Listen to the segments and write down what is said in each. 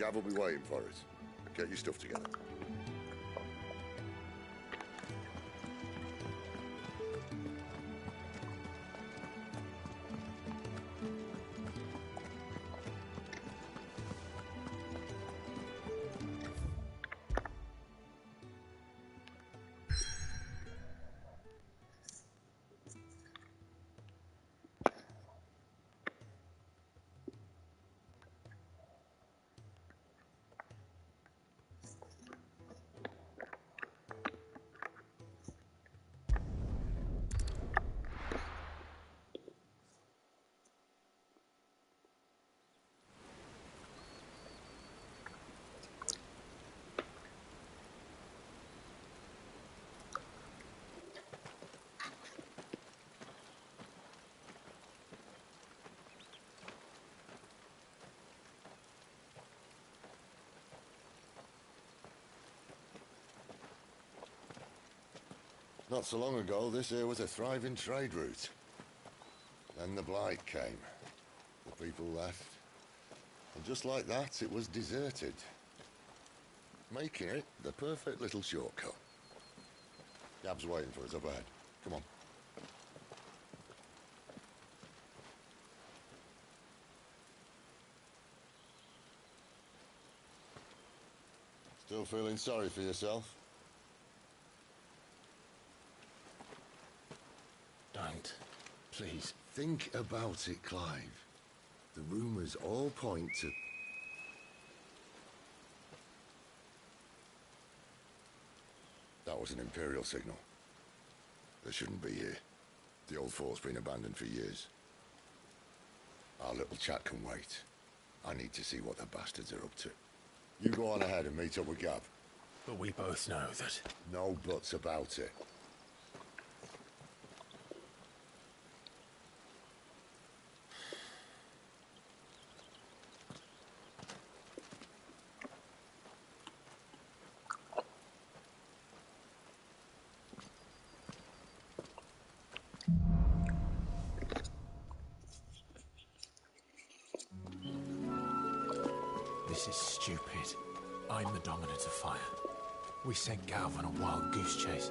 Gav will be waiting for us. Get your stuff together. Not so long ago, this here was a thriving trade route. Then the Blight came. The people left. And just like that, it was deserted. Making it the perfect little shortcut. Gab's waiting for us up ahead. Come on. Still feeling sorry for yourself? Don't. Please. Think about it, Clive. The rumours all point to... That was an Imperial signal. They shouldn't be here. The old fort's been abandoned for years. Our little chat can wait. I need to see what the bastards are up to. You go on ahead and meet up with Gav. But we both know that... No buts about it. This is stupid. I'm the Dominant of Fire. We sent Gav on a wild goose chase.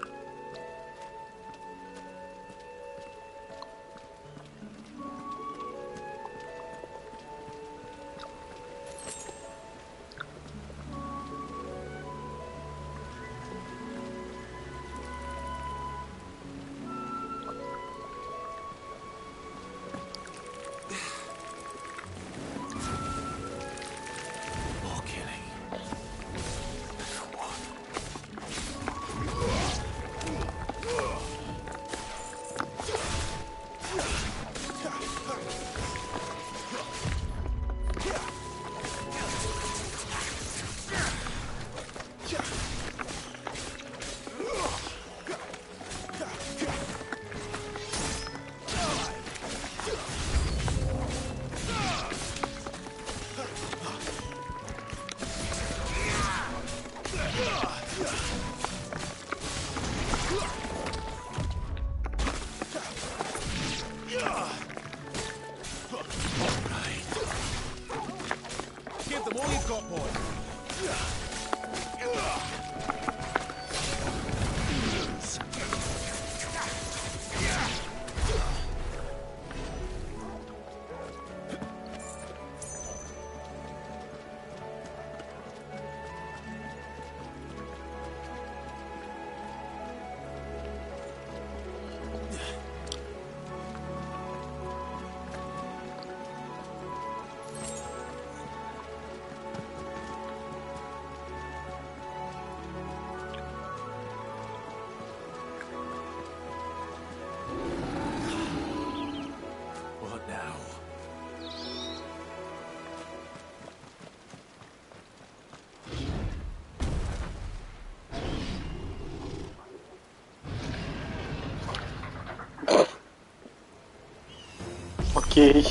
Okay.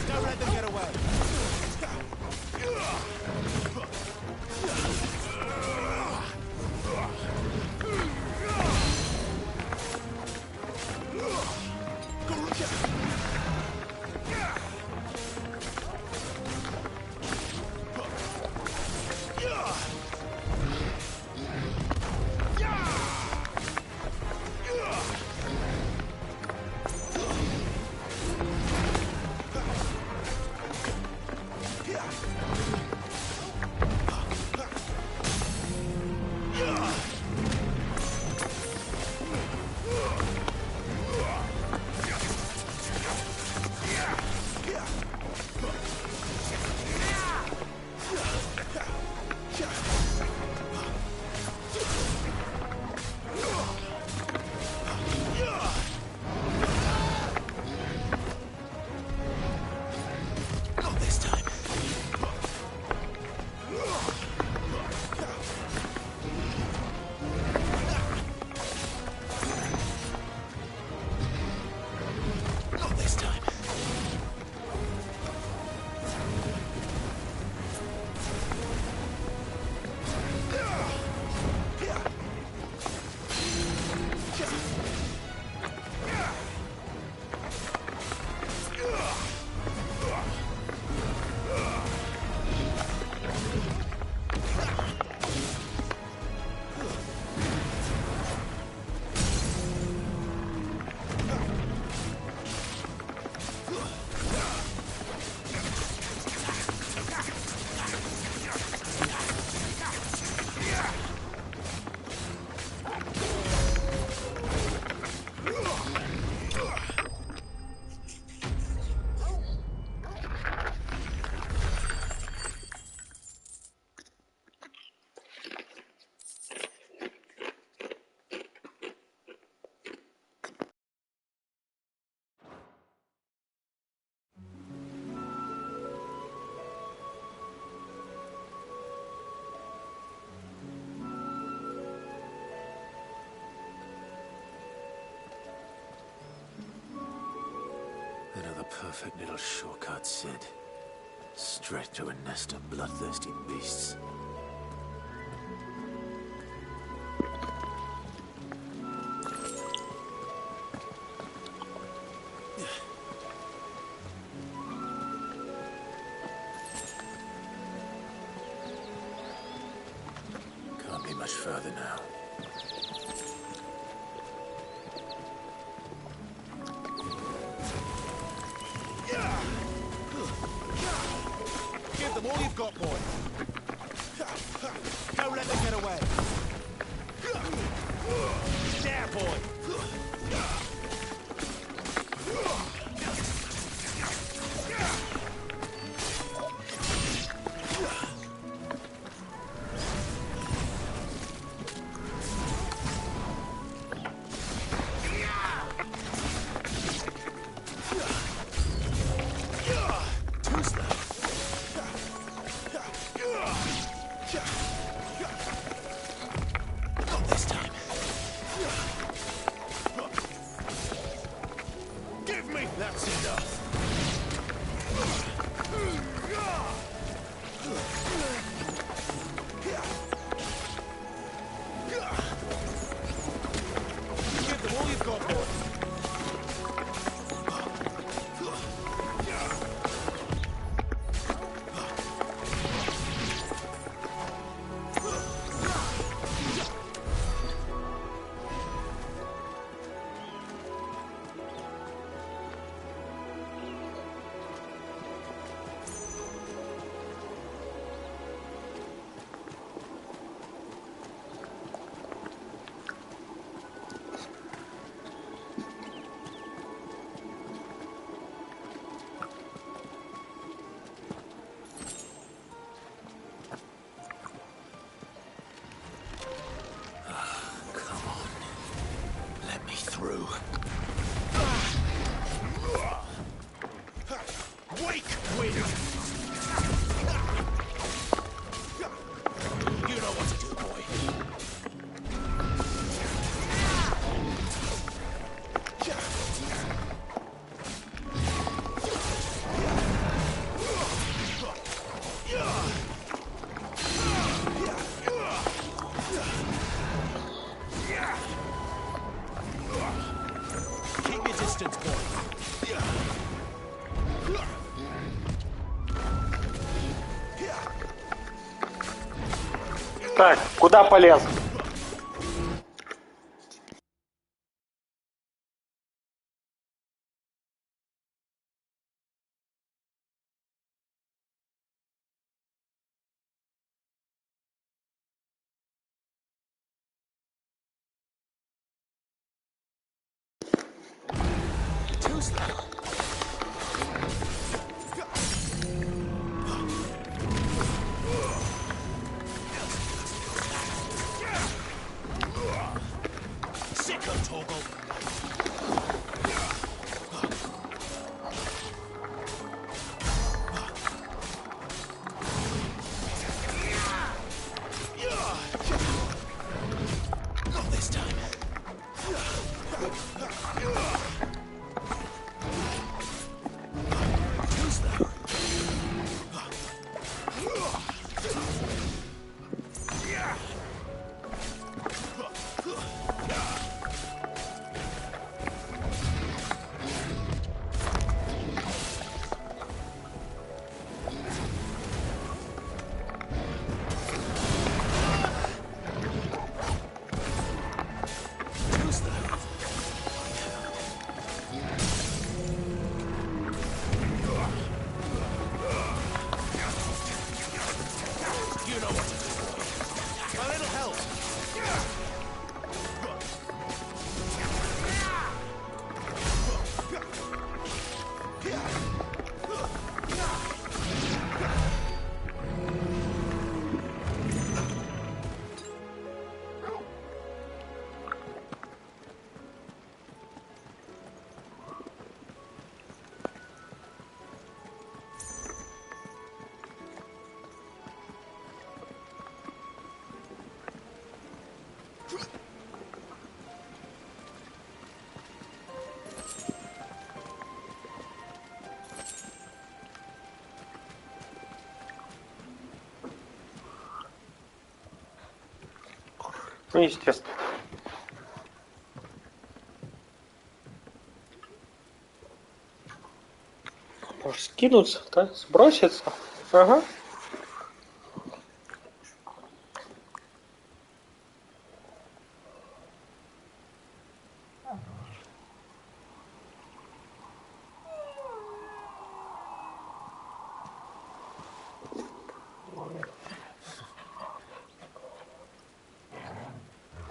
Don't let them get away. Another perfect little shortcut, Sid. Straight through a nest of bloodthirsty beasts. Can't be much further now. Give them all you've got, boy. Don't let them get away. There, boy. Not this time. Give me! That's enough. Give them all you've got, boy. Так, куда полез? Too slow. Sicko, Torgal. Not this time. Too slow. Too slow. You know what to do. A little help. Ну, естественно. Может скинуться, да? Сброситься? Ага.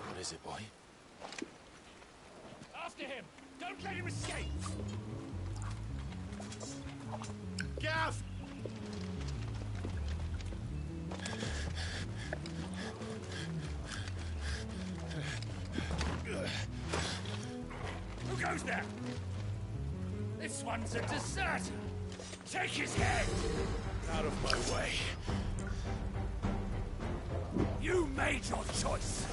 What is it, boy? After him! Don't let him escape! Gav! Who goes there? This one's a deserter! Take his head! Out of my way. You made your choice!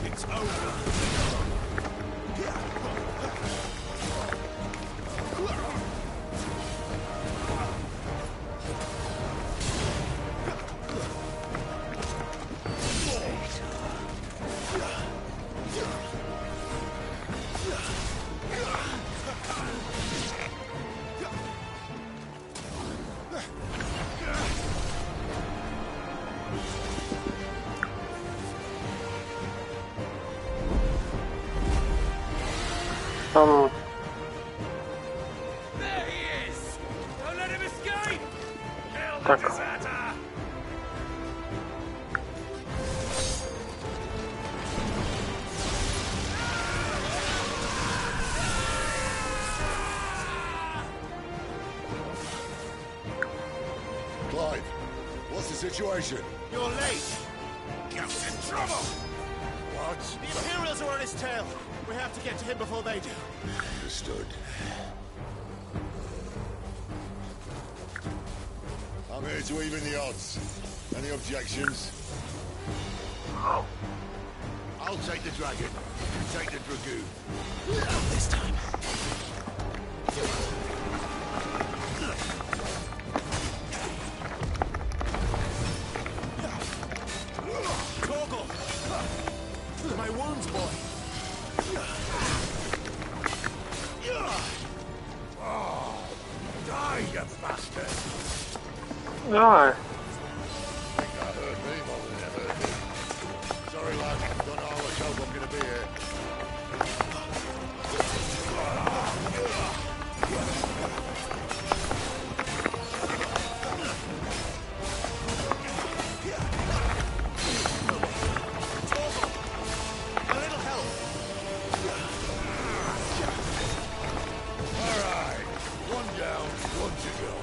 It's over. There he is! Don't let him escape! Kill the Так. deserter! Clive, what's the situation? You're late! Gav's in trouble! What? The Imperials are on his tail! We have to get to him before they do. Understood. I'm here to even the odds. Any objections? I'll take the dragon. You take the dragoon. Not this time. Torgal! My wounds, boy! А, think that hurt me more than it hurt you. Sorry, lad. Don't know how much help I'm going to be here. All right. One down, one to go.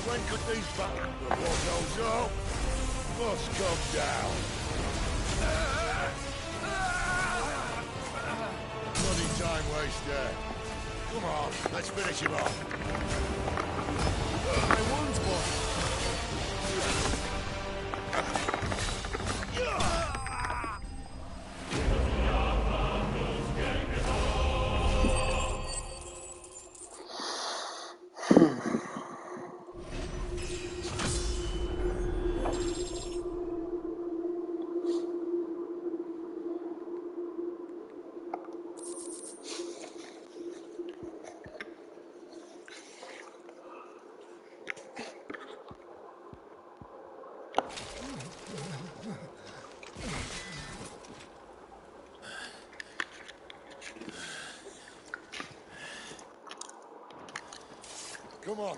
When could these battles the war goes up? Must come down. Bloody time waster. Come on, let's finish him off. My wounds, boy. Come on.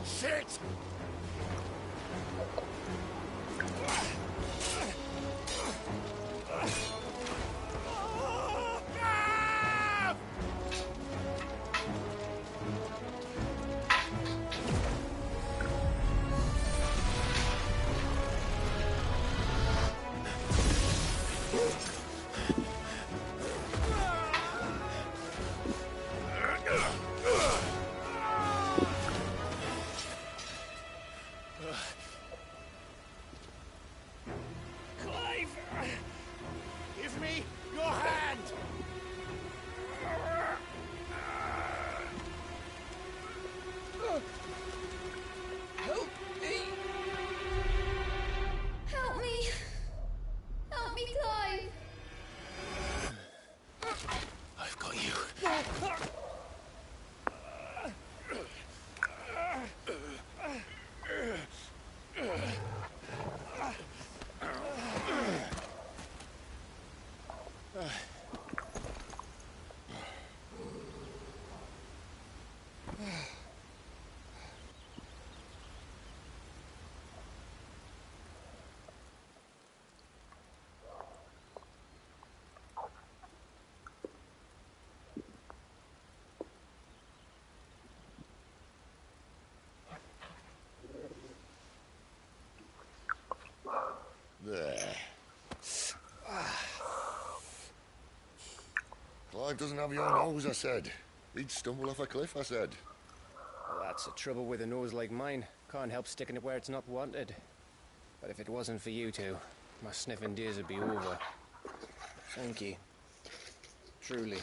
Shit! Clive doesn't have your nose, I said. He'd stumble off a cliff, I said. Well, that's the trouble with a nose like mine. Can't help sticking it where it's not wanted. But if it wasn't for you two, my sniffing days would be over. Thank you. Truly.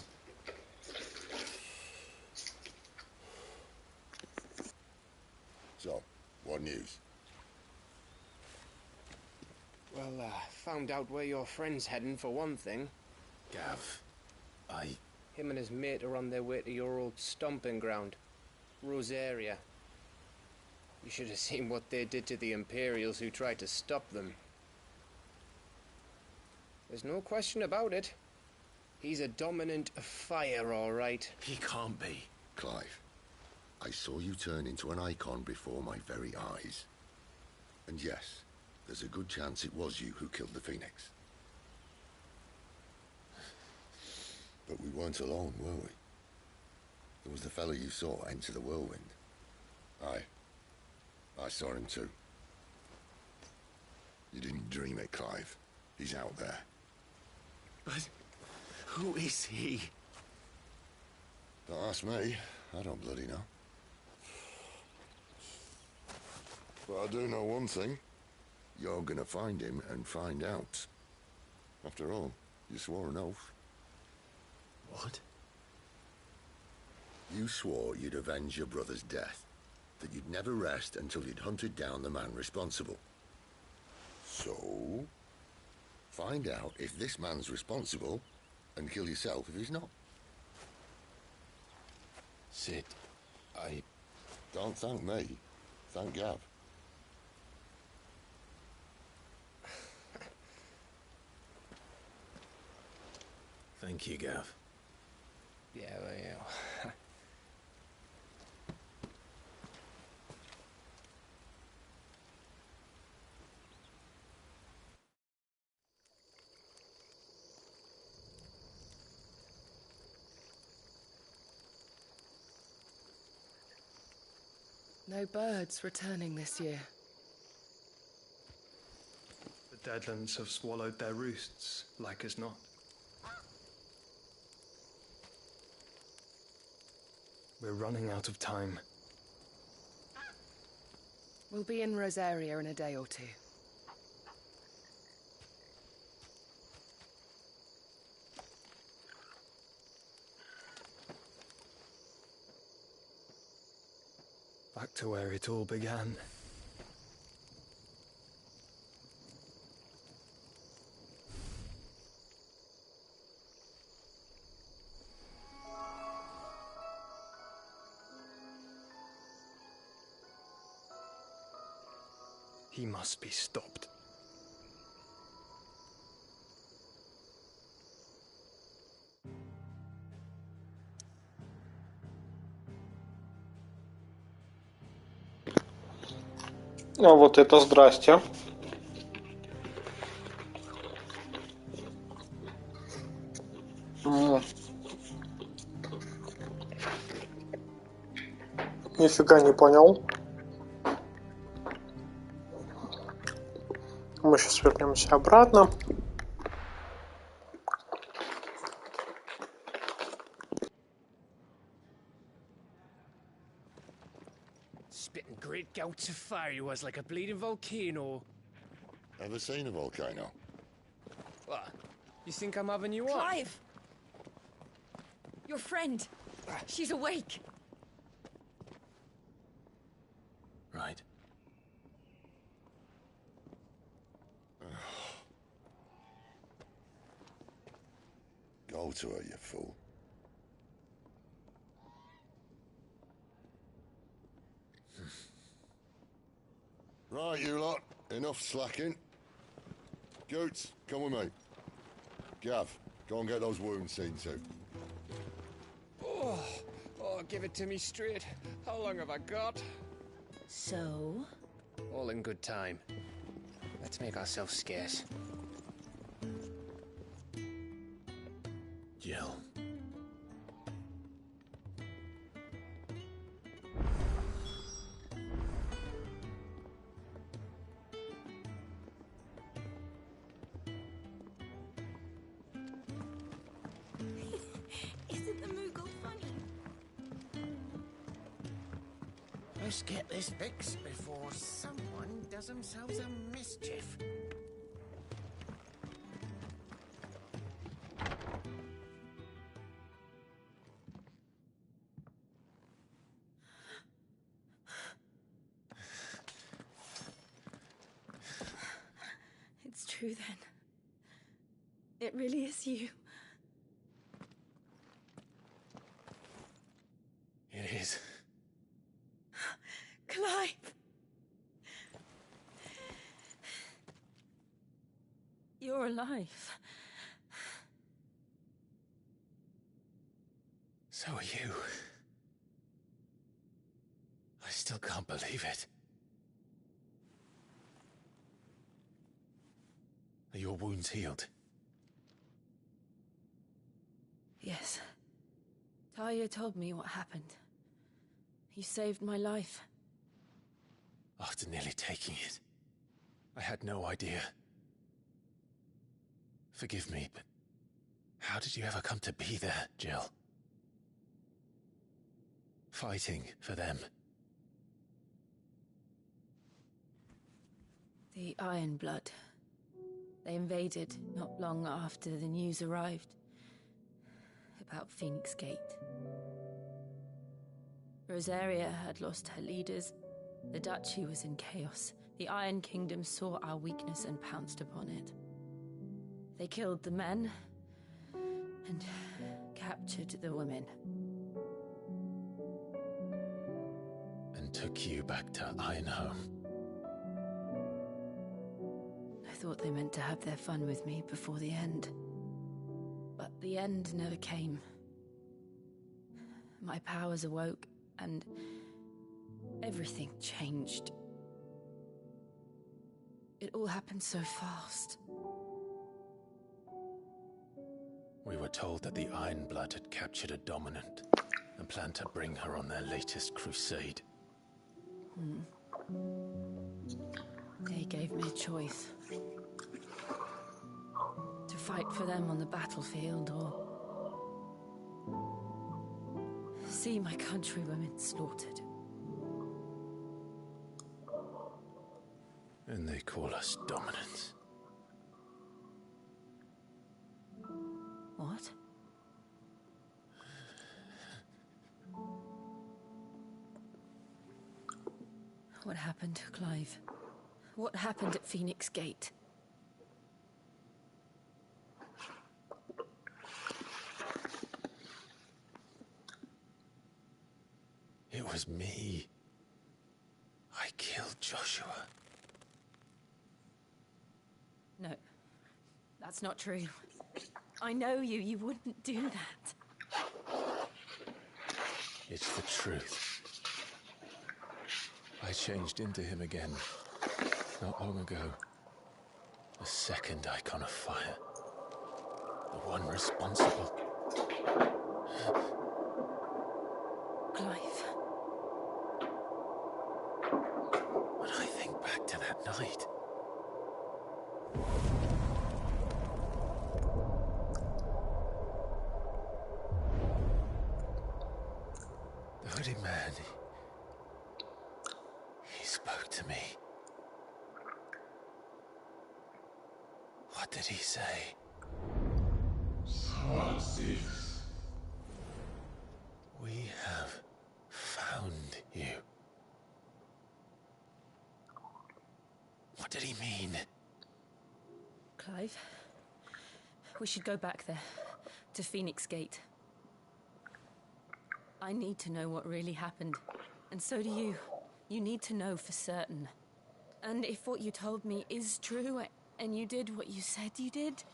So, what news? Well, found out where your friend's heading for one thing. Gav, Him and his mate are on their way to your old stomping ground, Rosaria. You should have seen what they did to the Imperials who tried to stop them. There's no question about it. He's a dominant of fire, all right. he can't be. Clive, I saw you turn into an icon before my very eyes. And yes, there's a good chance it was you who killed the Phoenix. But we weren't alone, were we? There was the fellow you saw enter the whirlwind. I saw him too. You didn't dream it, Clive. He's out there. But who is he? Don't ask me. I don't bloody know. But I do know one thing. You're gonna find him and find out. After all, you swore an oath. What? You swore you'd avenge your brother's death. That you'd never rest until you'd hunted down the man responsible. So, find out if this man's responsible and kill yourself if he's not. Cid, Don't thank me. Thank Gav. Thank you, Gav. Yeah, well, yeah. No birds returning this year. The Deadlands have swallowed their roosts, like as not. We're running out of time. We'll be in Rosaria in a day or two. Back to where it all began. He must be stopped. А вот это здрасте. Нифига не понял. Мы сейчас вернемся обратно. Spitting great gouts of fire he was like a bleeding volcano. Ever seen a volcano? What? You think I'm having you on? Clive! Your friend. She's awake. Right. Go to her, you fool. Right, you lot. Enough slacking. Goots, come with me. Gav, go and get those wounds seen to. Oh, give it to me straight. How long have I got? So? All in good time. Let's make ourselves scarce. Jill. just get this fixed before someone does themselves a mischief. It's true then. It really is you. It is. Clive! You're alive. So are you. I still can't believe it. Are your wounds healed? Yes. Talia told me what happened. You saved my life. After nearly taking it, I had no idea. Forgive me, but how did you ever come to be there, Jill? Fighting for them. The Iron Blood. They invaded not long after the news arrived about Phoenix Gate. Rosaria had lost her leaders. The Duchy was in chaos. The Iron Kingdom saw our weakness and pounced upon it. They killed the men and captured the women. And took you back to Ironhome. I thought they meant to have their fun with me before the end. But the end never came. My powers awoke, and everything changed. It all happened so fast. We were told that the Iron Blood had captured a dominant and planned to bring her on their latest crusade. They gave me a choice. To fight for them on the battlefield or see my countrywomen slaughtered. And they call us dominants. What? What happened, Clive? What happened at Phoenix Gate? It was me. I killed Joshua. No, that's not true. I know you. You wouldn't do that. It's the truth. I changed into him again, not long ago. The second icon of fire. The one responsible. Clive. When I think back to that night... The hooded man... He spoke to me. What did he say? We have found you. What did he mean? Clive, we should go back there, to Phoenix Gate. I need to know what really happened, and so do you. You need to know for certain. And if what you told me is true, and you did what you said you did,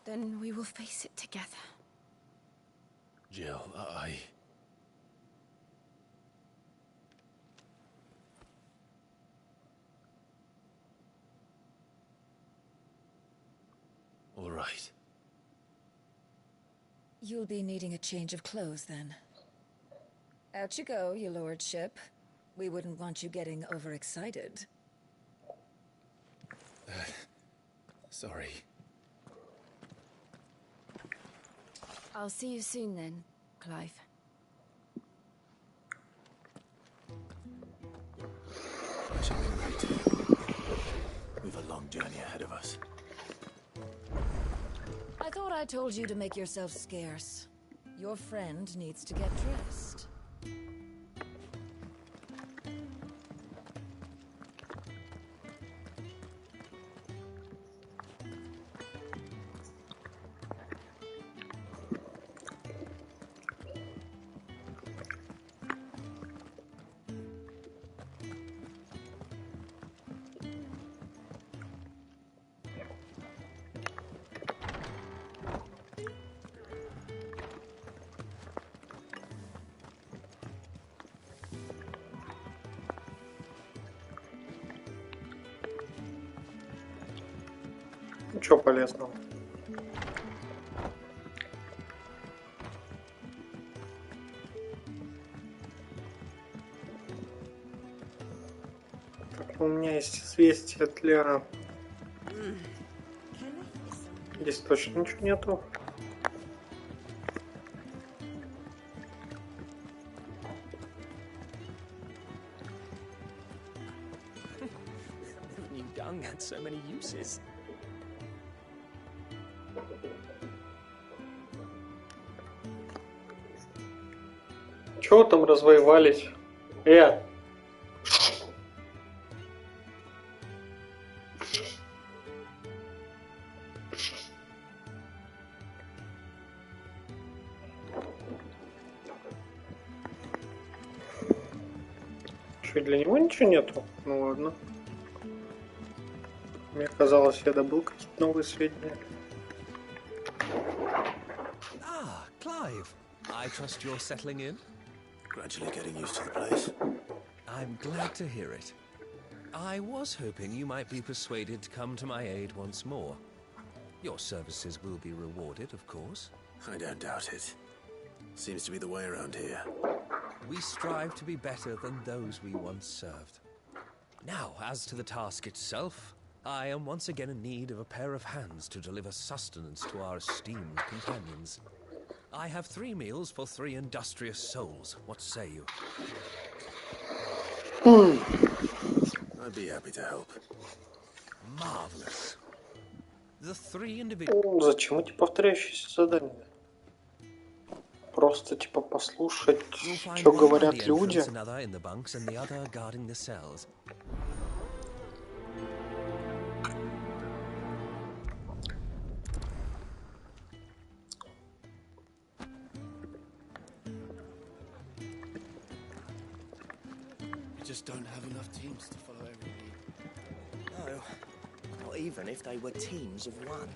then we will face it together. Jill, All right. You'll be needing a change of clothes, then. Out you go, your lordship. We wouldn't want you getting overexcited. Sorry. I'll see you soon, then, Clive. We've a long journey ahead of us. I thought I told you to make yourself scarce. Your friend needs to get dressed. Ничего полезного. Так, у меня есть известие для... Здесь точно ничего нету. New dung had so many uses. Чего там развоевались? Что, для него ничего нету? Ну ладно. Мне казалось, я добыл какие-то новые сведения. Ah, Clive. I trust you're settling in? Gradually getting used to the place. I'm glad to hear it. I was hoping you might be persuaded to come to my aid once more. Your services will be rewarded, of course. I don't doubt it. Seems to be the way around here. We strive to be better than those we once served. Now, as to the task itself, I am once again in need of a pair of hands to deliver sustenance to our esteemed companions. I have 3 meals for 3 industrious souls. What say you? I'd be happy to help. Marvelous. The 3 individuals... Зачем эти повторяющиеся задания? Просто типа послушать, что говорят люди. Another in the bunks and the other guarding the cells. We just don't have enough teams to follow every lead. No, not even if they were teams of one.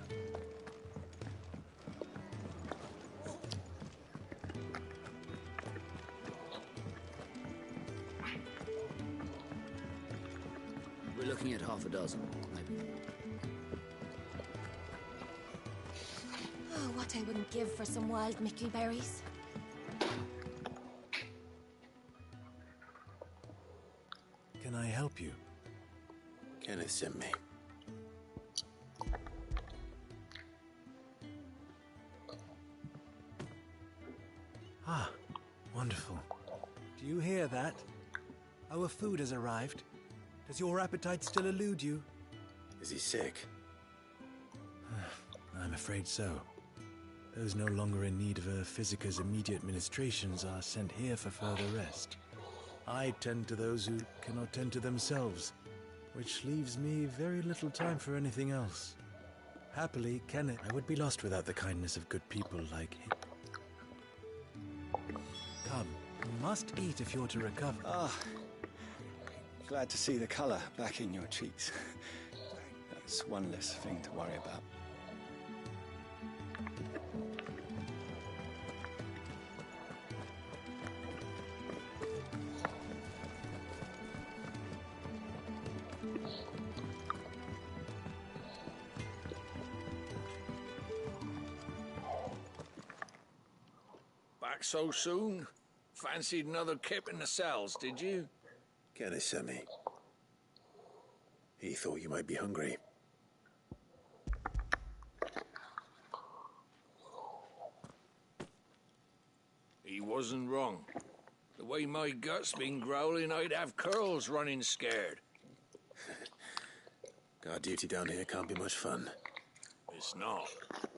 We're looking at half a dozen, maybe. Oh, what I wouldn't give for some wild Mickey berries. Can I help you? Kenneth sent me. Ah, wonderful. Do you hear that? Our food has arrived. Does your appetite still elude you? Is he sick? I'm afraid so. Those no longer in need of a physicker's immediate ministrations are sent here for further rest. I tend to those who cannot tend to themselves, which leaves me very little time for anything else. Happily, Kenneth, I would be lost without the kindness of good people like him. Come, you must eat if you're to recover. Ah, glad to see the colour back in your cheeks. That's one less thing to worry about. Back so soon? Fancied another kip in the cells, did you? Kenneth sent me. He thought you might be hungry. He wasn't wrong. The way my gut's been growling, I'd have curls running scared. Guard duty down here can't be much fun. It's not.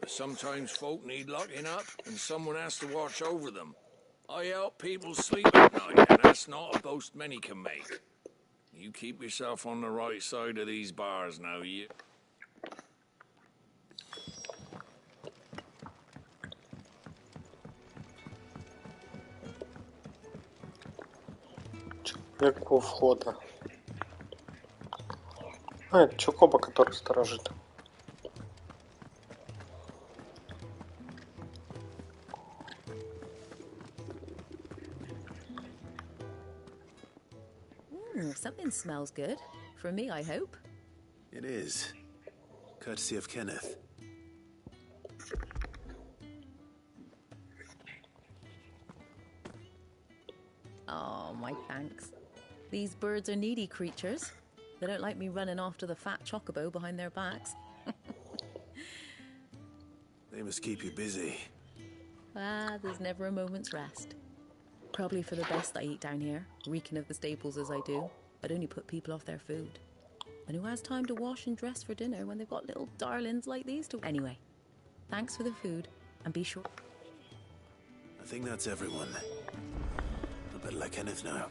But sometimes folk need locking up, and someone has to watch over them. I help people sleep at night, and that's not a boast many can make. You keep yourself on the right side of these bars now, you... Человек у входа. А, это Чокоба, который сторожит. Something smells good. For me, I hope. It is. Courtesy of Kenneth. Oh, my thanks. These birds are needy creatures. They don't like me running after the fat chocobo behind their backs. They must keep you busy. There's never a moment's rest. Probably for the best I eat down here, reeking of the staples as I do. I'd only put people off their food. And who has time to wash and dress for dinner when they've got little darlings like these to... Anyway, thanks for the food, and be sure... I think that's everyone. I better let Kenneth know.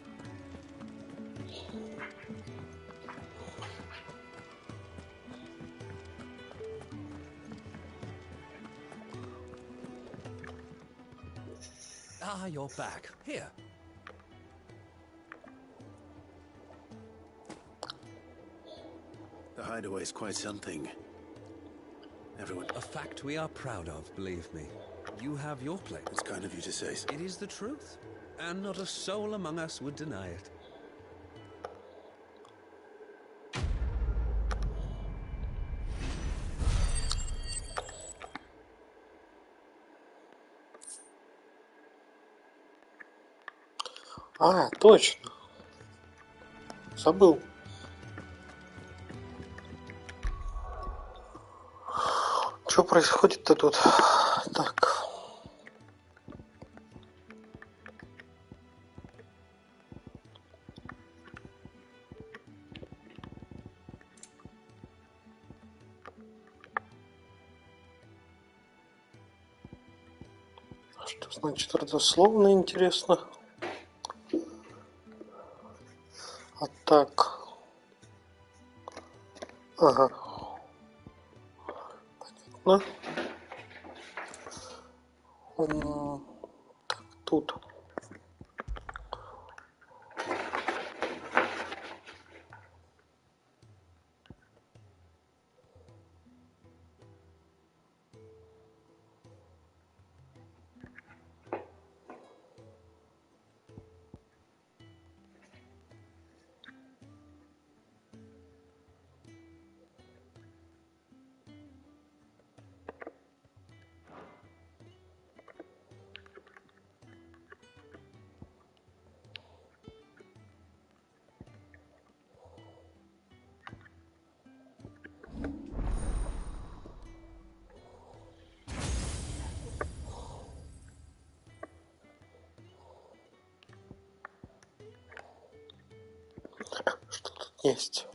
Ah, you're back. Here. The hideaway's quite something. Everyone... A fact we are proud of, believe me. You have your place. It's kind of you to say so. It is the truth, and not a soul among us would deny it. А, точно. Забыл. Что происходит-то тут? Так. А что значит родословно, интересно? А так. Ага. Понятно. Так, тут. Что тут есть?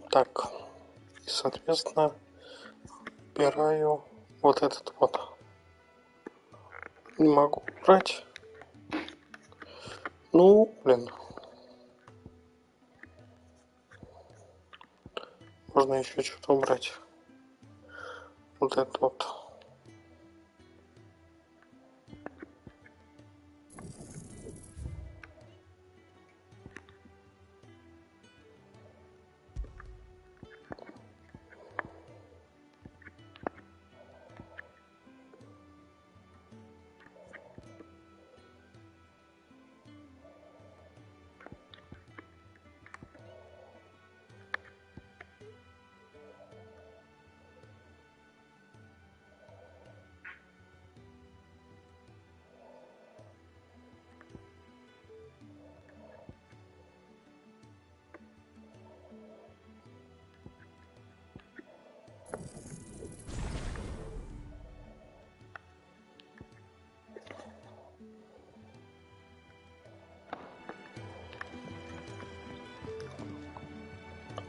Так. И, соответственно, убираю вот этот вот. Не могу убрать. Ну, блин. Можно еще что-то убрать. Вот это вот.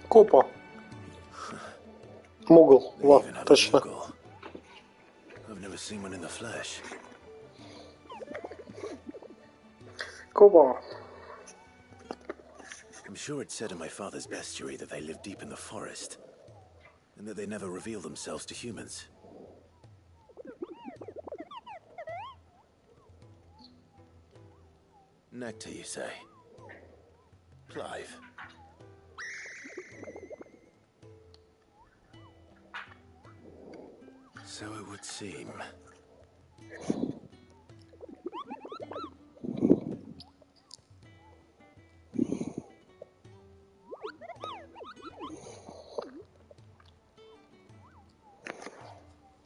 Копа. Мугл. Во, точно. I've never seen one in the flesh. Копа. I'm sure it said in my father's bestiary that they live deep in the forest, and that they never reveal themselves to humans. Nectar, you say? Clive. So it would seem.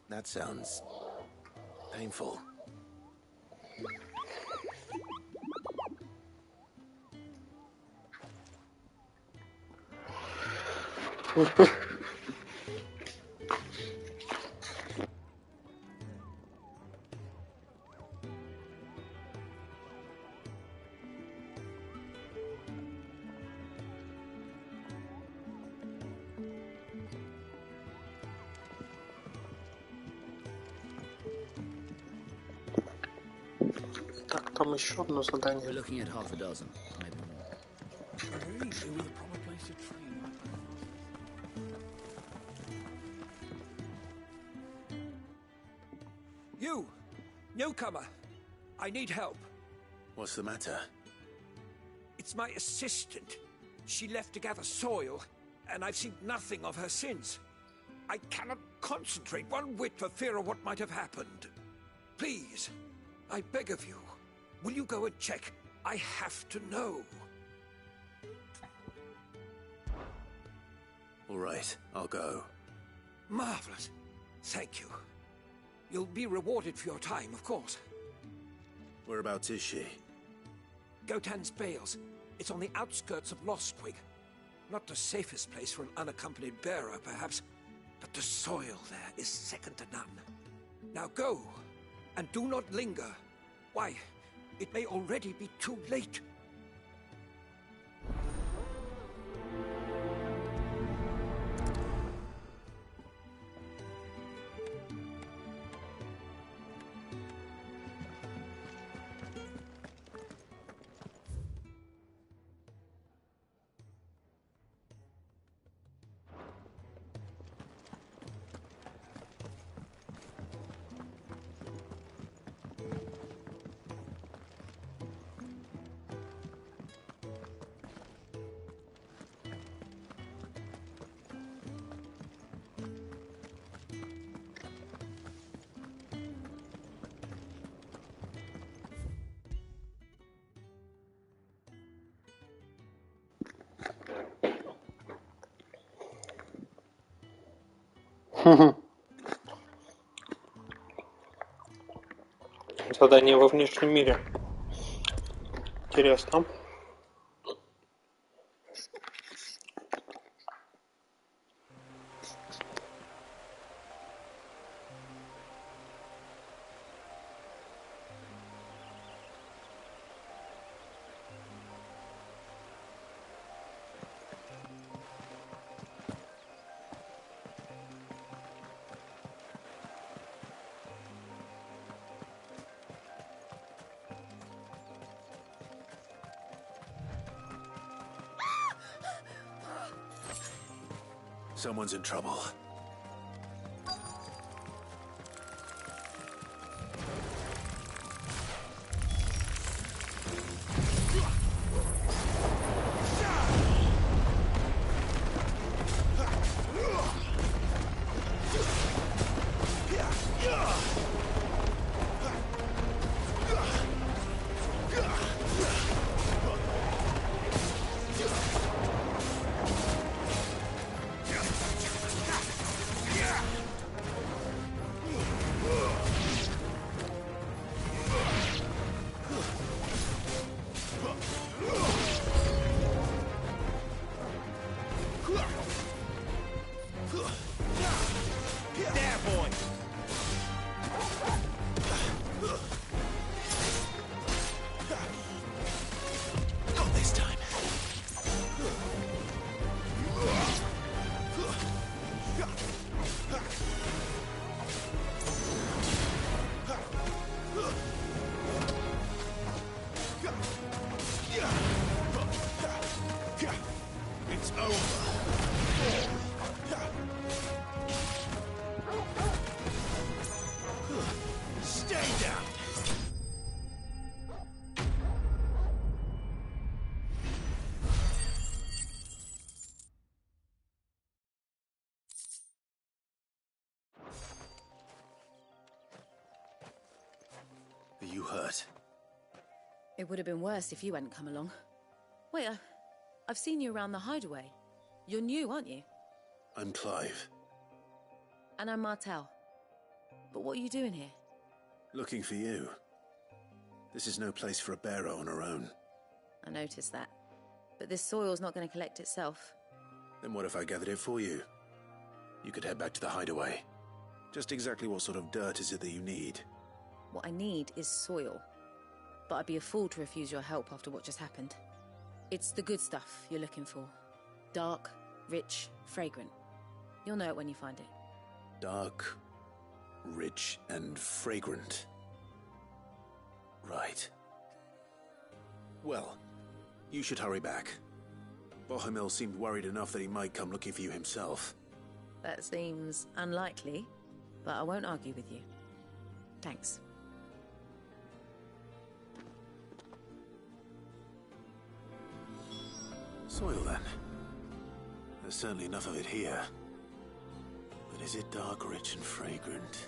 That sounds painful. Так, там еще одно задание. We're looking at half a dozen, maybe more. You! Newcomer! I need help. What's the matter? It's my assistant. She left to gather soil, and I've seen nothing of her since. I cannot concentrate one whit for fear of what might have happened. Please, I beg of you, will you go and check? I have to know. All right, I'll go. Marvelous. Thank you. You'll be rewarded for your time, of course. Whereabouts is she? Gotan's Bales. It's on the outskirts of Lostwig. Not the safest place for an unaccompanied bearer, perhaps, but the soil there is second to none. Now go, and do not linger. Why, it may already be too late. Задание во внешнем мире. Интересно. Someone's in trouble. Are you hurt? It would have been worse if you hadn't come along. Wait, I've seen you around the hideaway. You're new, aren't you? I'm Clive. And I'm Martel. But what are you doing here? Looking for you. This is no place for a bearer on her own. I noticed that. But this soil's not going to collect itself. Then what if I gathered it for you? You could head back to the hideaway. Just exactly what sort of dirt is it that you need? What I need is soil. But I'd be a fool to refuse your help after what just happened. It's the good stuff you're looking for. Dark, rich, fragrant. You'll know it when you find it. Dark, rich, and fragrant. Right. Well, you should hurry back. Bohemil seemed worried enough that he might come looking for you himself. That seems unlikely, but I won't argue with you. Thanks. Soil, then. There's certainly enough of it here. But is it dark, rich, and fragrant?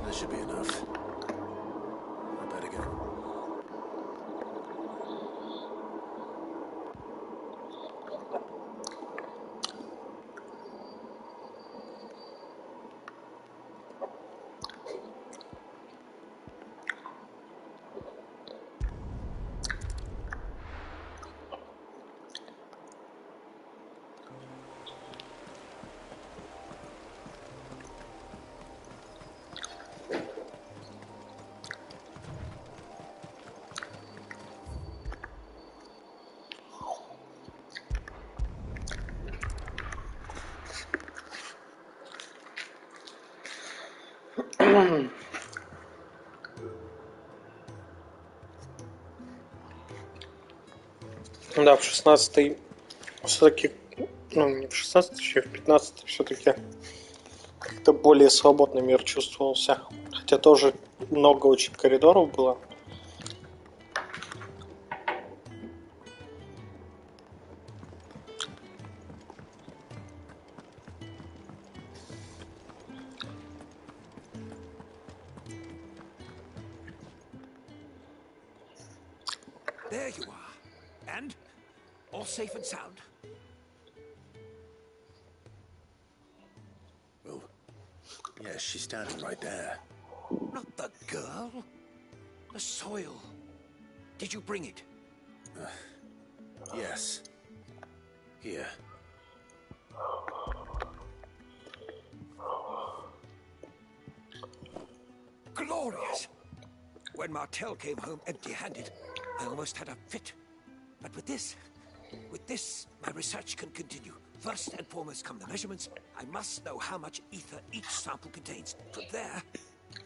That should be enough. I better go. Да, в 16-й все-таки, ну не в 16-й, еще в 15-й все-таки как-то более свободный мир чувствовался. Хотя тоже много очень коридоров было. There you are. And? All safe and sound? Well, yes, she's standing right there. Not the girl. The soil. Did you bring it? Yes. Here. Glorious! When Martel came home empty-handed, I almost had a fit. But with this, my research can continue. First and foremost come the measurements. I must know how much ether each sample contains. From there...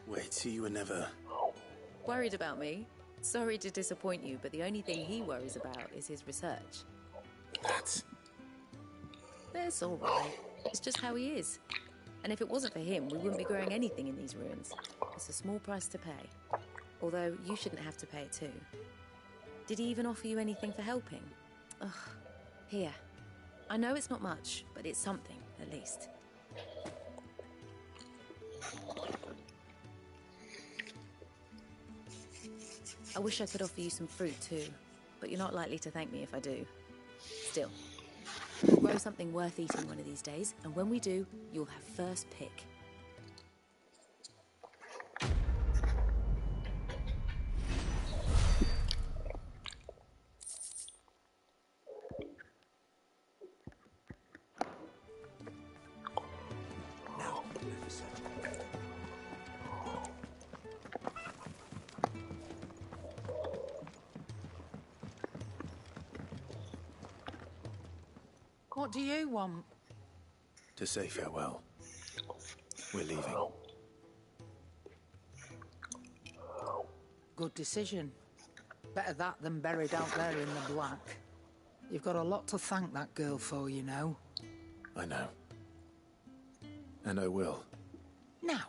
Wait, so you were never... Worried about me? Sorry to disappoint you, but the only thing he worries about is his research. That's all right. It's just how he is. And if it wasn't for him, we wouldn't be growing anything in these ruins. It's a small price to pay. Although, you shouldn't have to pay it too. Did he even offer you anything for helping? Ugh. Here. I know it's not much, but it's something, at least. I wish I could offer you some fruit too, but you're not likely to thank me if I do. Still, we'll grow something worth eating one of these days, and when we do, you'll have first pick. What do you want? To say farewell. We're leaving. Good decision. Better that than buried out there in the black. You've got a lot to thank that girl for, you know. I know. And I will. Now,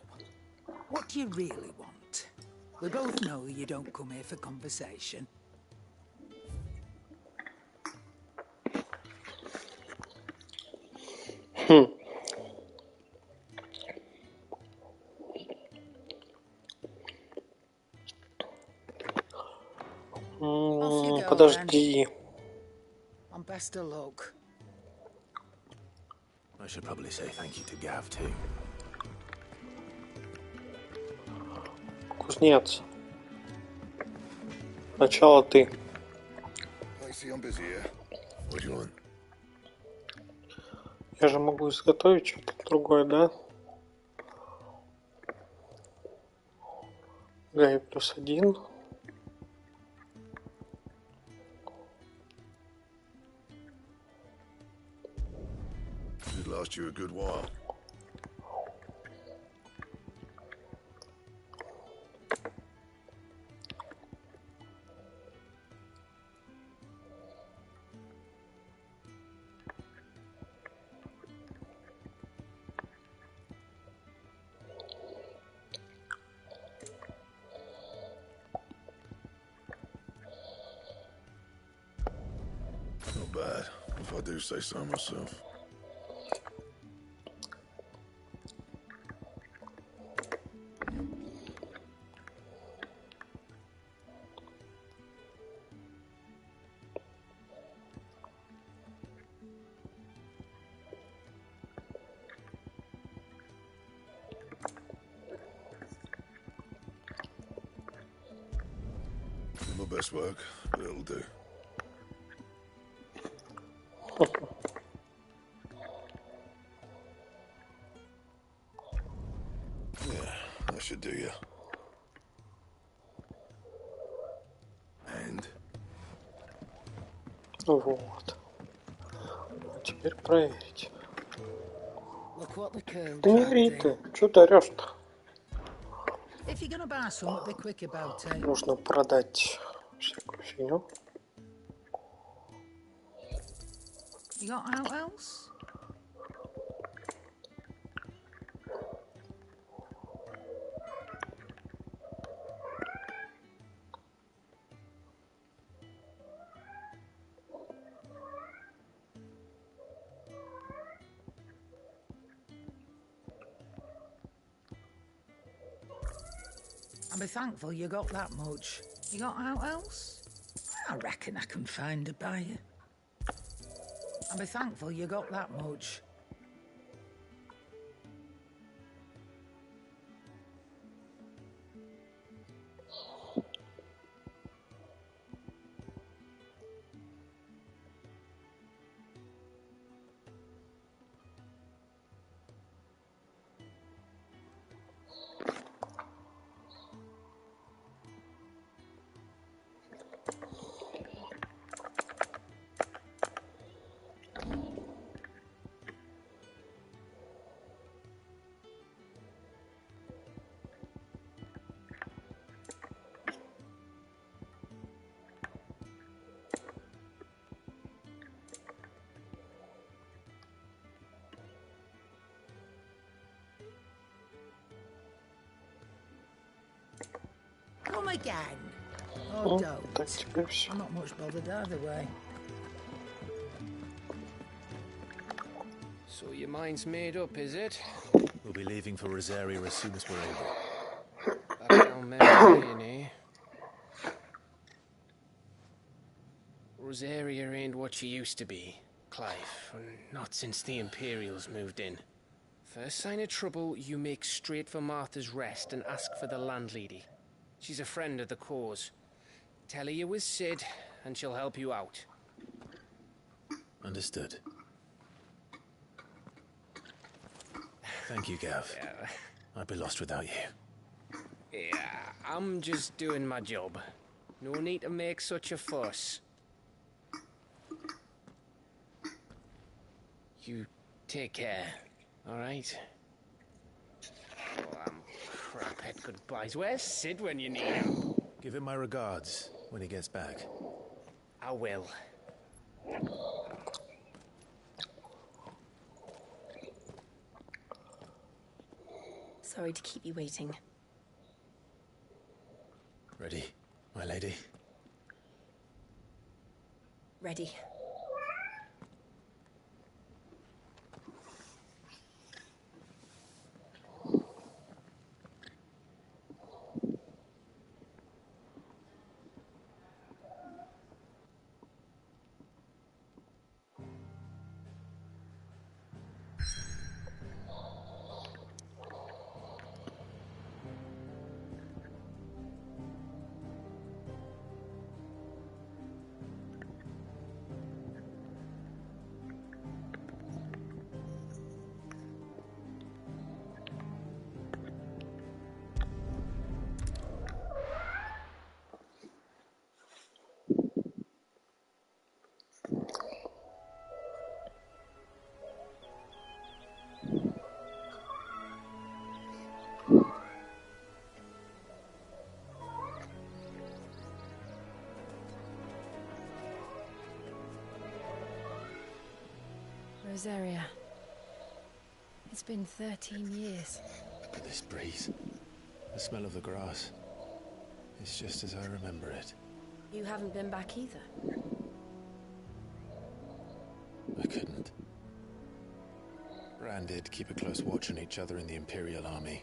what do you really want? We both know you don't come here for conversation. Подожди. And best of luck. I should probably say thank you to Gav too. Кузнец. Сначала ты. Lacey, I'm busy here. What do you want? Я же могу изготовить что-то другое, да? Гай +1. Should last you a good while. Not bad, if I do say so myself. Not my best work, but it'll do. Yeah, that should do you. And? Вот. А теперь проверить. Look what the girl Да не ори ты. Чё ты орёшь-то? If you're gonna buy something, be quick about it. Нужно продать всякую фигню. You got out else? I'll be thankful you got that much. You got out else? I reckon I can find a buyer. I'll be thankful you got that much. Come again. Oh, don't. I'm not much bothered either way. So your mind's made up, is it? We'll be leaving for Rosaria as soon as we're able. Back down memory lane, eh? Rosaria ain't what she used to be, Clive. Not since the Imperials moved in. First sign of trouble, you make straight for Martha's Rest and ask for the landlady. She's a friend of the cause. Tell her you was Sid, and she'll help you out. Understood. Thank you, Gav. Yeah. I'd be lost without you. Yeah, I'm just doing my job. No need to make such a fuss. You take care, all right? Oh, craphead goodbyes. Where's Sid when you need him? Give him my regards when he gets back. I will. Sorry to keep you waiting. Ready, my lady? Ready. Rosaria. It's been 13 years. This breeze, the smell of the grass, it's just as I remember it. You haven't been back either. I couldn't. Bran did keep a close watch on each other in the Imperial Army.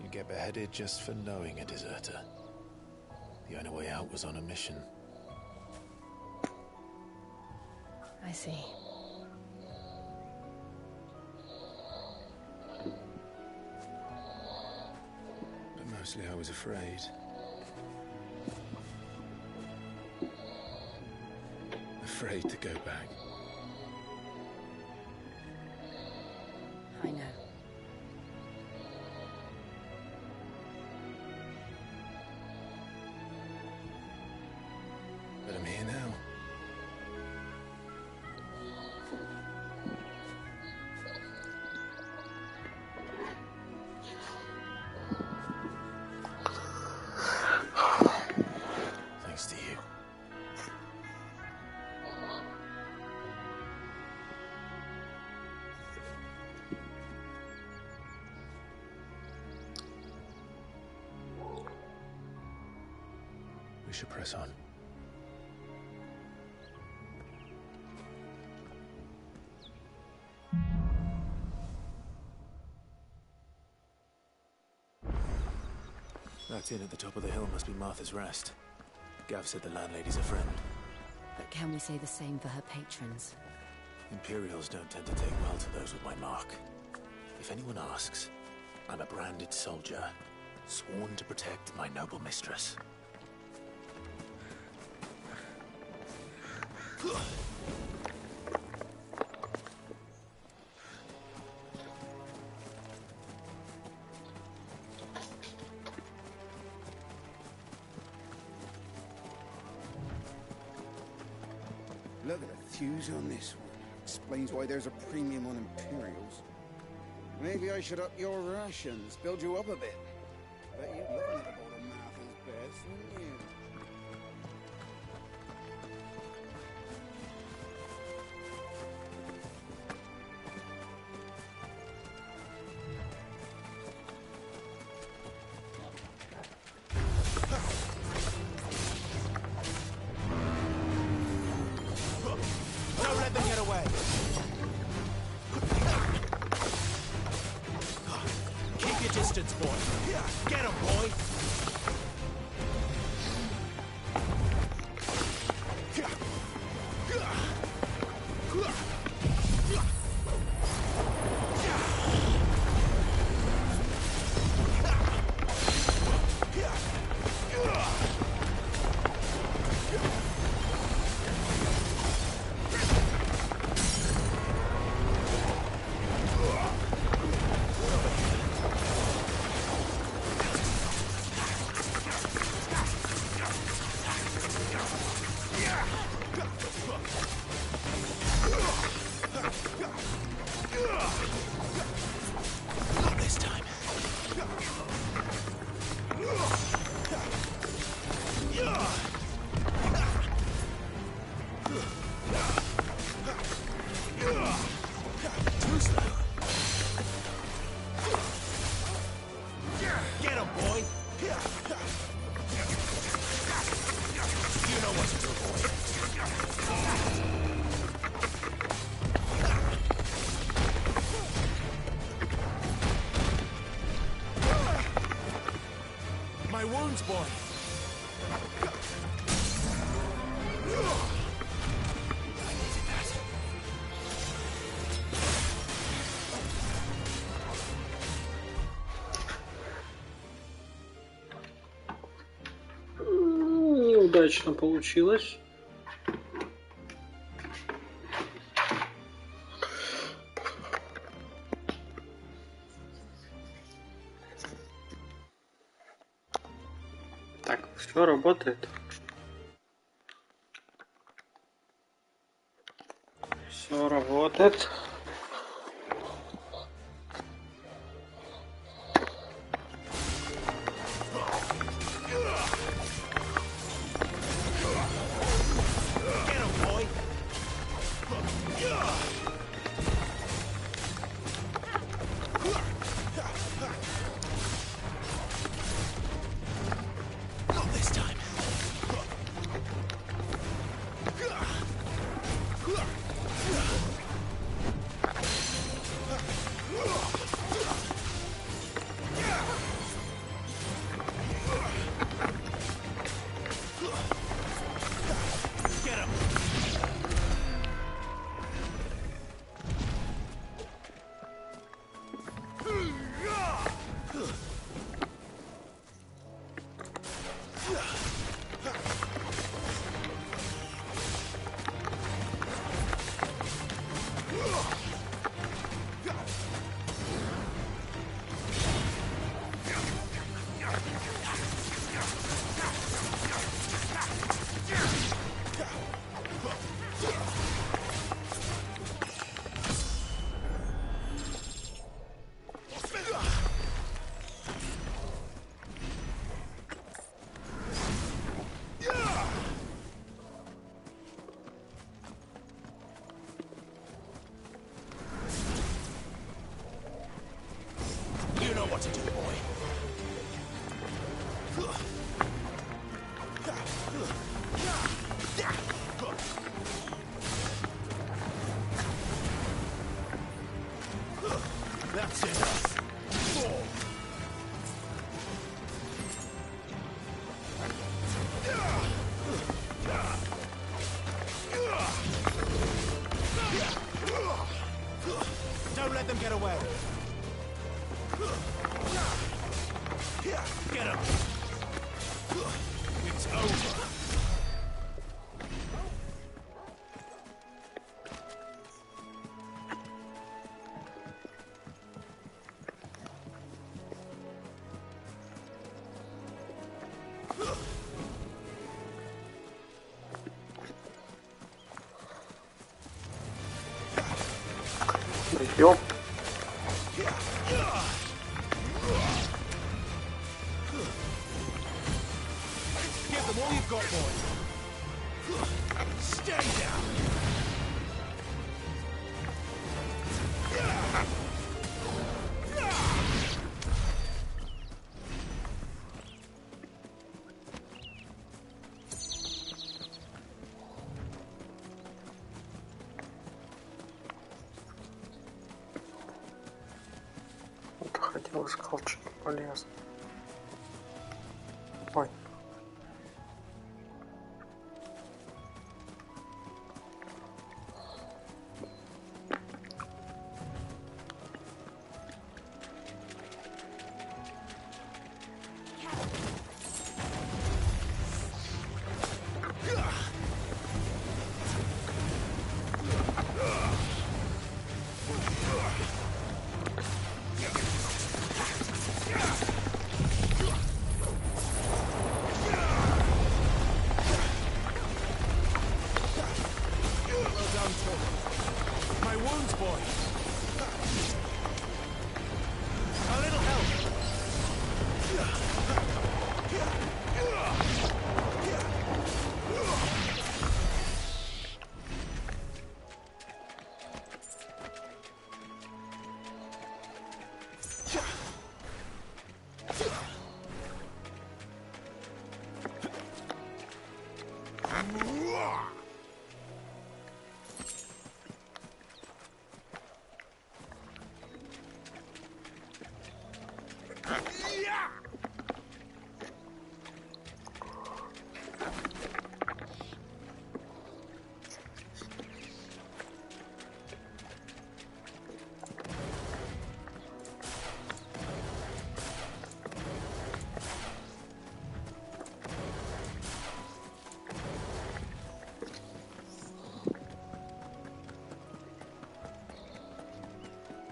You'd get beheaded just for knowing a deserter. The only way out was on a mission. I see. Mostly I was afraid. Afraid to go back. I know. But I'm here now. Thanks to you. We should press on. That inn at the top of the hill must be Martha's Rest. Gav said the landlady's a friend. But can we say the same for her patrons? Imperials don't tend to take well to those with my mark. If anyone asks, I'm a branded soldier, sworn to protect my noble mistress. Look at the fuse on this one. Explains why there's a premium on Imperials. Maybe I should up your rations, build you up a bit. Bet you'd love it about a Martha's best, wouldn't you? Don't let them get away! Keep your distance, boy. Get him, boy! Not this time. Too slow. Get him, boy. You know what to do, boy. My wounds, boy. I needed that. Неудачно получилось. Так, все работает. Все работает. Not this time. Get him. You know what to do, boy. That's enough. Ёп. Give them all you've got, boys. Stay down. Вот ходил, искал что-то полезное. Ой. My wounds, boy. A little help.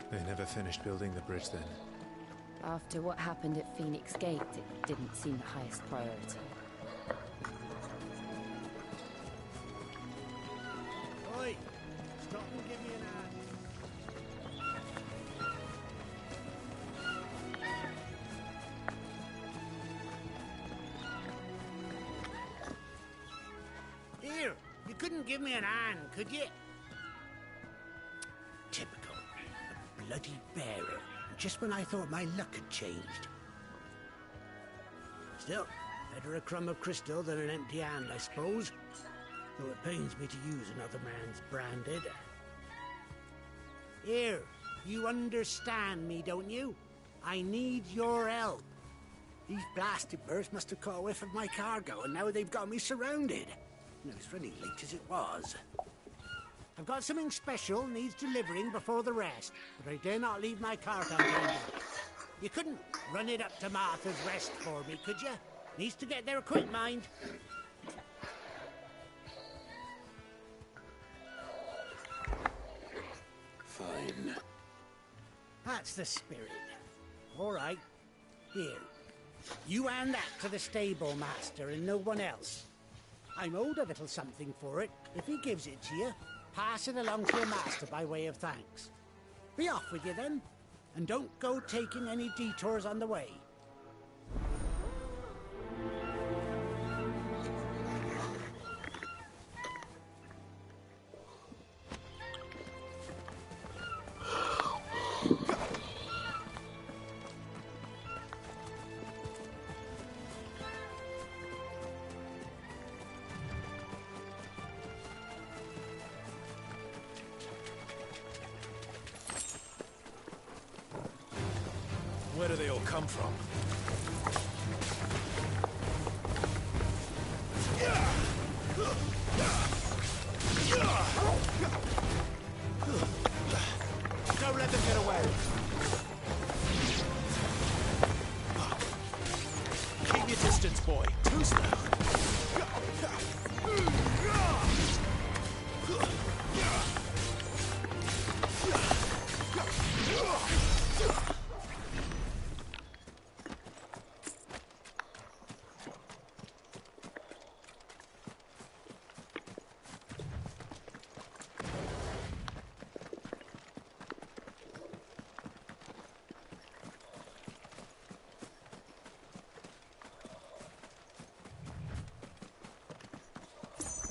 They never finished building the bridge then. After what happened at Phoenix Gate, it didn't seem the highest priority. Oi! Stop and give me an hand. Here, you couldn't give me an hand, could you? Typical. A bloody bearer. Just when I thought my luck had changed. Still, better a crumb of crystal than an empty hand, I suppose. Though it pains me to use another man's branded. Here, you understand me, don't you? I need your help. These blasted birds must have caught a whiff of my cargo, and now they've got me surrounded. No, it's really late as it was. I've got something special needs delivering before the rest, but I dare not leave my cart untended. You couldn't run it up to Martha's Rest for me, could you? Needs to get there quick, mind. Fine. That's the spirit. All right. Here. You hand that to the stable master and no one else. I'm owed a little something for it. If he gives it to you, pass it along to your master by way of thanks. Be off with you then, and don't go taking any detours on the way. Where do they all come from? Don't let them get away. Keep your distance, boy. Too slow.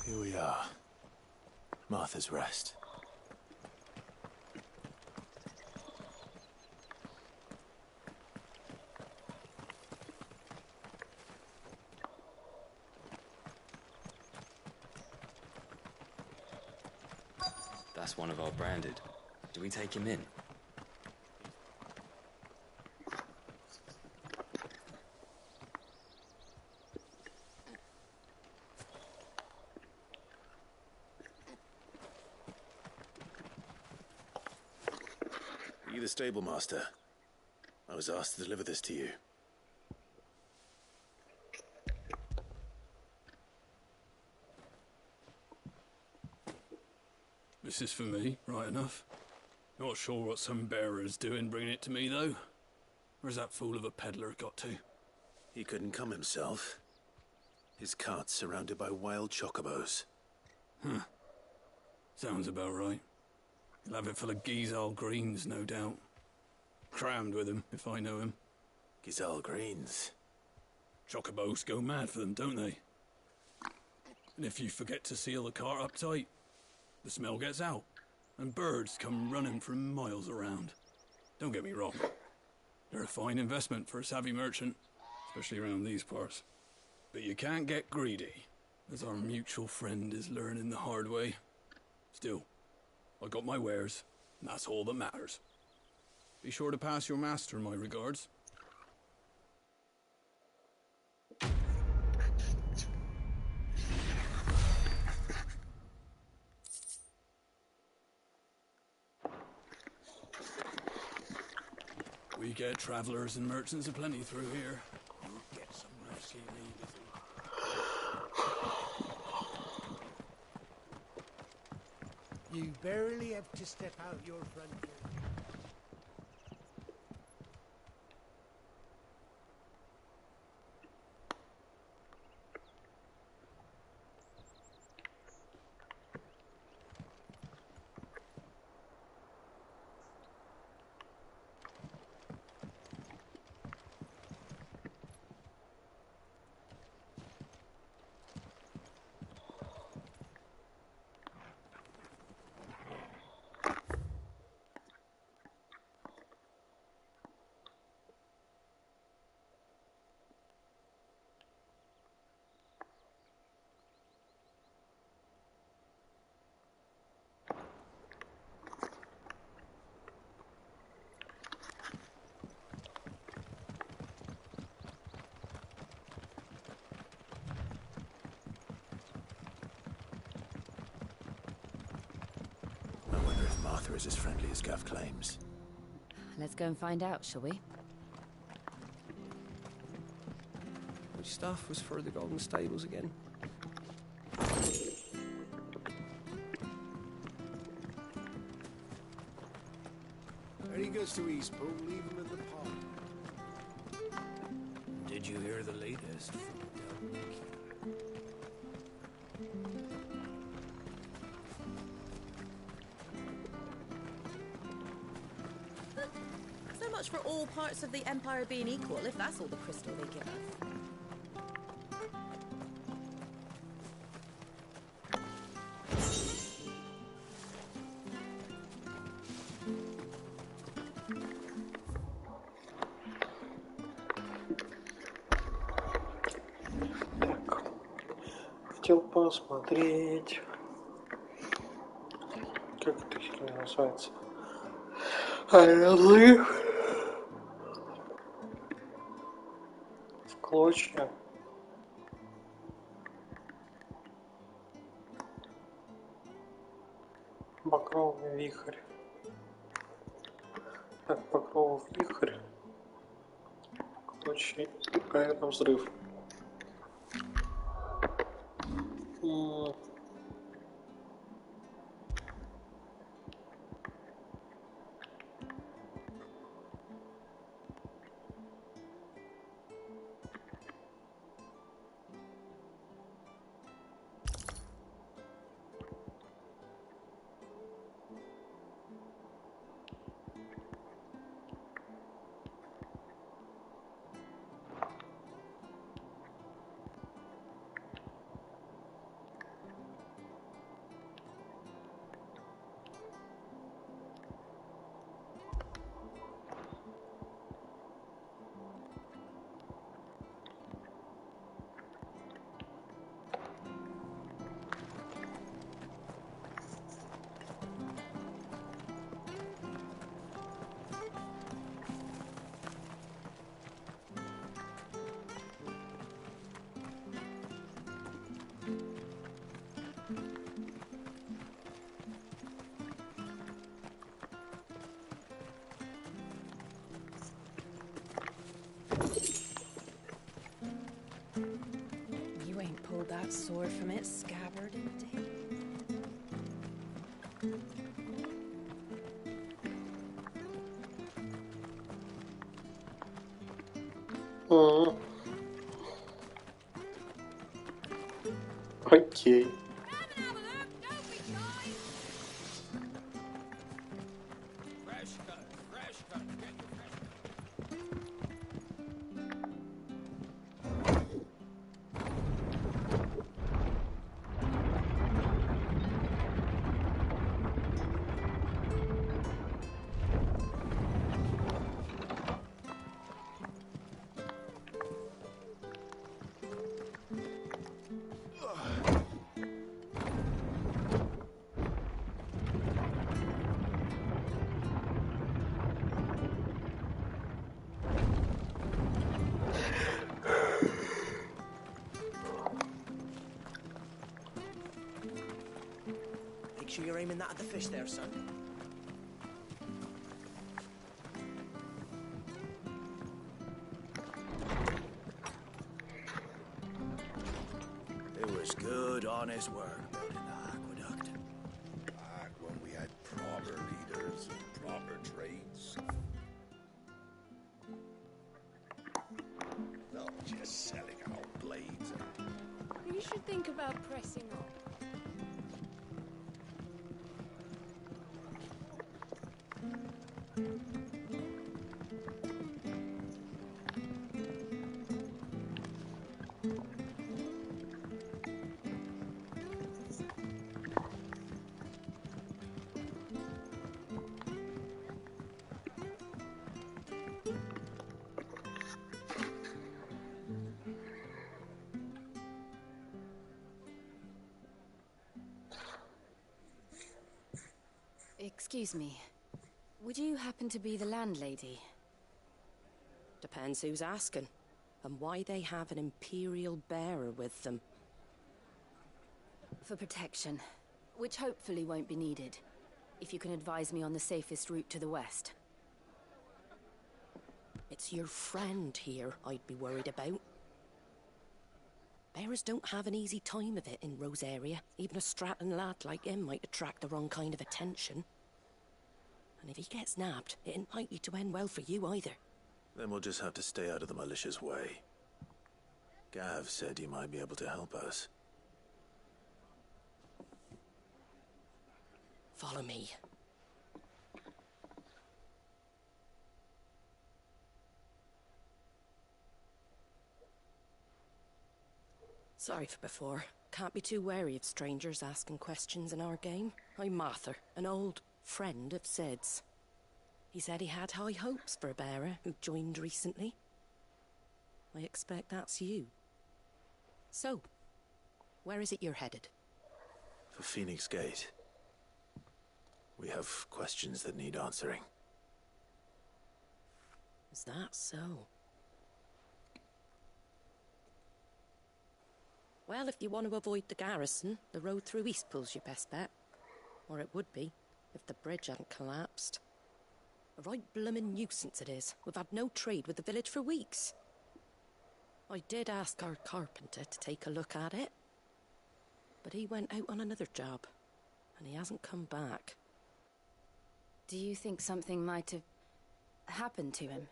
Here we are. Martha's Rest. That's one of our branded. Do we take him in? Are you the stable master? I was asked to deliver this to you. This is for me, right enough. Not sure what some bearer's doing bringing it to me, though. Where's that fool of a peddler got to? He couldn't come himself. His cart's surrounded by wild chocobos. Huh. Sounds about right. He'll have it full of Gizal greens, no doubt. Crammed with him, if I know him. Gizal greens? Chocobos go mad for them, don't they? And if you forget to seal the cart up tight, the smell gets out, and birds come running from miles around. Don't get me wrong. They're a fine investment for a savvy merchant, especially around these parts. But you can't get greedy, as our mutual friend is learning the hard way. Still, I got my wares, and that's all that matters. Be sure to pass your master my regards. We get travelers and merchants aplenty through here. You'll get some rest, keep me busy. You barely have to step out your front door. I wonder if Martha is as friendly as Gav claims. Let's go and find out, shall we? Which staff was for the Golden Stables again? When he goes to Eastpool, leave him in the park. Did you hear the latest from Del Mickey? So much for all parts of the Empire being equal, if that's all the crystal they give us. Хотел посмотреть, как это фильм называется. Разрыв в клочья. Багровый вихрь. Так, багровый вихрь. Клочья и аэровзрыв. Quiet scabbard indeed. Окей. Make sure you're aiming that at the fish there, son. It was good, honest work building the aqueduct. Back when we had proper leaders and proper trades. Not just selling out blades. You should think about pressing on. Excuse me. Would you happen to be the landlady? Depends who's asking, and why they have an Imperial bearer with them. For protection, which hopefully won't be needed. If you can advise me on the safest route to the west. It's your friend here I'd be worried about. Bearers don't have an easy time of it in Rosaria. Even a Stratton lad like him might attract the wrong kind of attention. And if he gets nabbed, it ain't likely to end well for you either. Then we'll just have to stay out of the malicious way. Gav said you might be able to help us. Follow me. Sorry for before. Can't be too wary of strangers asking questions in our game. I'm Martha, an old friend of Sid's. He said he had high hopes for a bearer who joined recently. I expect that's you. So, where is it you're headed? For Phoenix Gate. We have questions that need answering. Is that so? Well, if you want to avoid the garrison, the road through Eastpool's your best bet. Or it would be, if the bridge hadn't collapsed. A right bloomin' nuisance it is. We've had no trade with the village for weeks. I did ask our carpenter to take a look at it. But he went out on another job, and he hasn't come back. Do you think something might have happened to him?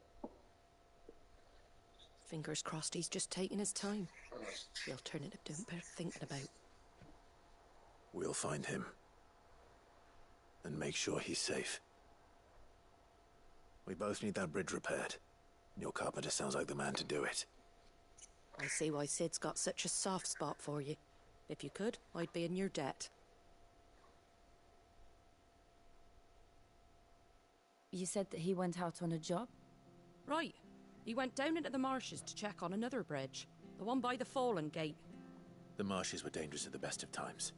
Fingers crossed he's just taking his time. The alternative don't bear thinking about. We'll find him. And make sure he's safe. We both need that bridge repaired. Your carpenter sounds like the man to do it. I see why Sid's got such a soft spot for you. If you could, I'd be in your debt. You said that he went out on a job? Right. He went down into the marshes to check on another bridge. The one by the Fallen Gate. The marshes were dangerous at the best of times.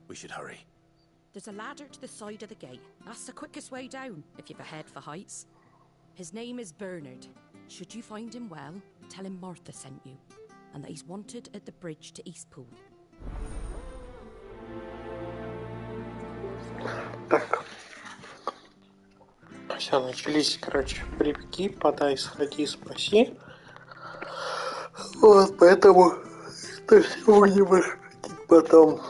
We should hurry. There's a ladder to the side of the gate. That's the quickest way down, if you've a head for heights. His name is Bernard. Should you find him well, tell him Martha sent you, and that he's wanted at the bridge to Eastpool. Так. Все, начались, короче, припеки, подай, сходи, спаси. Вот, поэтому это все будем Потом